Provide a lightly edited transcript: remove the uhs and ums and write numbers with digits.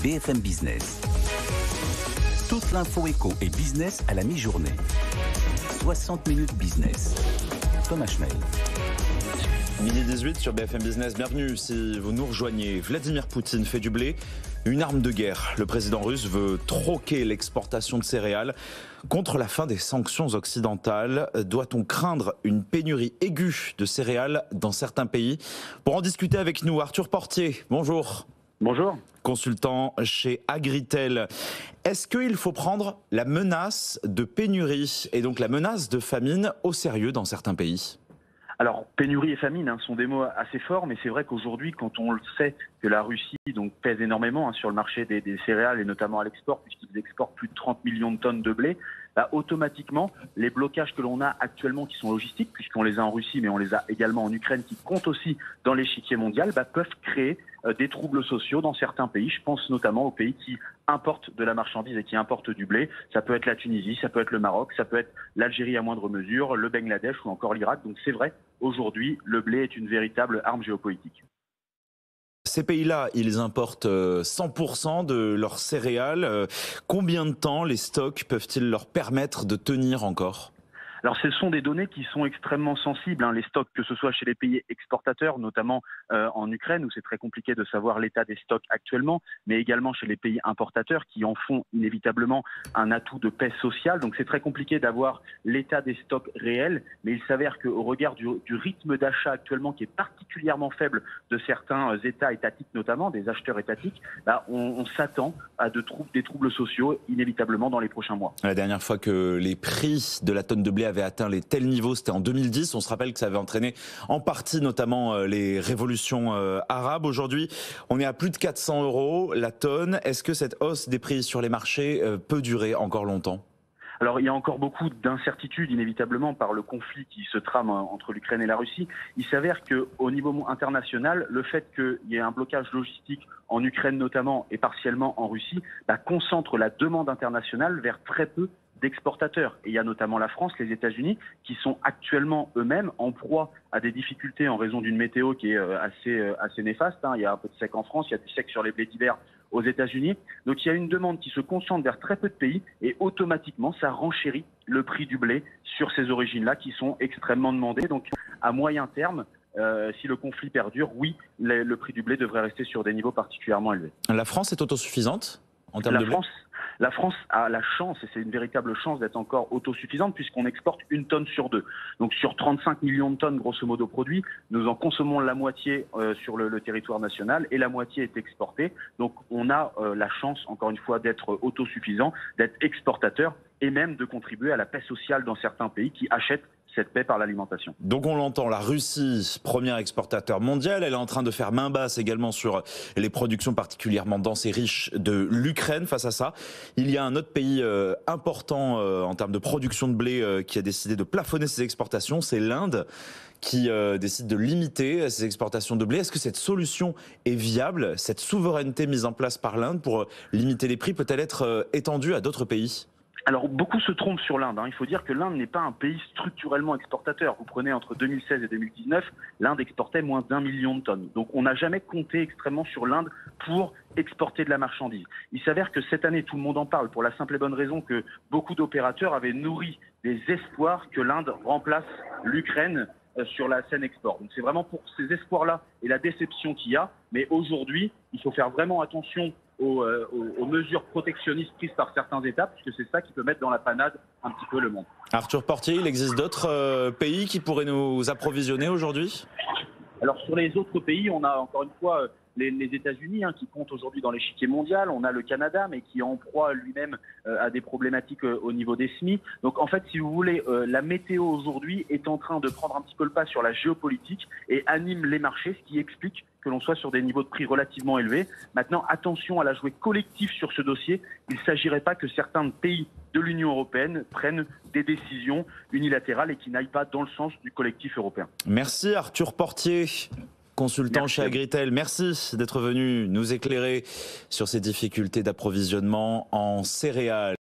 BFM Business. Toute l'info éco et business à la mi-journée. 60 minutes business. Thomas Schmel. Midi 18 sur BFM Business, bienvenue si vous nous rejoignez. Vladimir Poutine fait du blé une arme de guerre. Le président russe veut troquer l'exportation de céréales contre la fin des sanctions occidentales. Doit-on craindre une pénurie aiguë de céréales dans certains pays? Pour en discuter avec nous, Arthur Portier, bonjour. Bonjour. Consultant chez Agritel. Est-ce qu'il faut prendre la menace de pénurie et donc la menace de famine au sérieux dans certains pays ? Alors, pénurie et famine sont des mots assez forts, mais c'est vrai qu'aujourd'hui, quand on le sait que la Russie pèse énormément sur le marché des céréales et notamment à l'export, puisqu'ils exportent plus de 30 millions de tonnes de blé, automatiquement, les blocages que l'on a actuellement qui sont logistiques, puisqu'on les a en Russie, mais on les a également en Ukraine, qui comptent aussi dans l'échiquier mondial, peuvent créer des troubles sociaux dans certains pays. Je pense notamment aux pays qui importent de la marchandise et qui importent du blé. Ça peut être la Tunisie, ça peut être le Maroc, ça peut être l'Algérie à moindre mesure, le Bangladesh ou encore l'Irak. Donc c'est vrai, aujourd'hui, le blé est une véritable arme géopolitique. Ces pays-là, ils importent 100% de leurs céréales. Combien de temps les stocks peuvent-ils leur permettre de tenir encore ? Alors, ce sont des données qui sont extrêmement sensibles, les stocks, que ce soit chez les pays exportateurs, notamment en Ukraine, où c'est très compliqué de savoir l'état des stocks actuellement, mais également chez les pays importateurs qui en font inévitablement un atout de paix sociale. Donc, c'est très compliqué d'avoir l'état des stocks réels, mais il s'avère qu'au regard du rythme d'achat actuellement, qui est particulièrement faible de certains États étatiques, notamment des acheteurs étatiques, on s'attend à des troubles sociaux inévitablement dans les prochains mois. La dernière fois que les prix de la tonne de blé avait atteint les tels niveaux, c'était en 2010. On se rappelle que ça avait entraîné en partie notamment les révolutions arabes. Aujourd'hui, on est à plus de 400 € la tonne. Est-ce que cette hausse des prix sur les marchés peut durer encore longtemps ? Alors, il y a encore beaucoup d'incertitudes, inévitablement, par le conflit qui se trame entre l'Ukraine et la Russie. Il s'avère qu'au niveau international, le fait qu'il y ait un blocage logistique en Ukraine notamment et partiellement en Russie, concentre la demande internationale vers très peu d'exportateurs. Et il y a notamment la France, les États-Unis, qui sont actuellement eux-mêmes en proie à des difficultés en raison d'une météo qui est assez néfaste. Il y a un peu de sec en France, il y a du sec sur les blés d'hiver aux États-Unis. Donc il y a une demande qui se concentre vers très peu de pays et automatiquement ça renchérit le prix du blé sur ces origines-là qui sont extrêmement demandées. Donc à moyen terme, si le conflit perdure, oui, le prix du blé devrait rester sur des niveaux particulièrement élevés. La France est autosuffisante en termes de blé ? La France a la chance, et c'est une véritable chance d'être encore autosuffisante puisqu'on exporte 1 tonne sur 2. Donc sur 35 millions de tonnes grosso modo produits, nous en consommons la moitié sur le territoire national et la moitié est exportée. Donc on a la chance, encore une fois, d'être autosuffisant, d'être exportateur et même de contribuer à la paix sociale dans certains pays qui achètent cette paix par l'alimentation. Donc on l'entend, la Russie, premier exportateur mondial, elle est en train de faire main basse également sur les productions particulièrement denses et riches de l'Ukraine. Face à ça, il y a un autre pays important en termes de production de blé qui a décidé de plafonner ses exportations, c'est l'Inde qui décide de limiter ses exportations de blé. Est-ce que cette solution est viable? Cette souveraineté mise en place par l'Inde pour limiter les prix peut-elle être étendue à d'autres pays? Alors, beaucoup se trompent sur l'Inde. Il faut dire que l'Inde n'est pas un pays structurellement exportateur. Vous prenez entre 2016 et 2019, l'Inde exportait moins d'1 million de tonnes. Donc, on n'a jamais compté extrêmement sur l'Inde pour exporter de la marchandise. Il s'avère que cette année, tout le monde en parle pour la simple et bonne raison que beaucoup d'opérateurs avaient nourri des espoirs que l'Inde remplace l'Ukraine sur la scène export. Donc, c'est vraiment pour ces espoirs-là et la déception qu'il y a. Mais aujourd'hui, il faut faire vraiment attention aux mesures protectionnistes prises par certains États, puisque c'est ça qui peut mettre dans la panade un petit peu le monde. Arthur Portier, il existe d'autres pays qui pourraient nous approvisionner aujourd'hui ? Alors sur les autres pays, on a encore une fois les États-Unis qui comptent aujourd'hui dans l'échiquier mondial. On a le Canada, mais qui est en proie lui-même à des problématiques au niveau des semis. Donc en fait, si vous voulez, la météo aujourd'hui est en train de prendre un petit peu le pas sur la géopolitique et anime les marchés, ce qui explique que l'on soit sur des niveaux de prix relativement élevés. Maintenant, attention à la jouer collective sur ce dossier. Il ne s'agirait pas que certains pays de l'Union européenne prennent des décisions unilatérales et qui n'aillent pas dans le sens du collectif européen. Merci Arthur Portier, consultant chez Agritel. Merci d'être venu nous éclairer sur ces difficultés d'approvisionnement en céréales.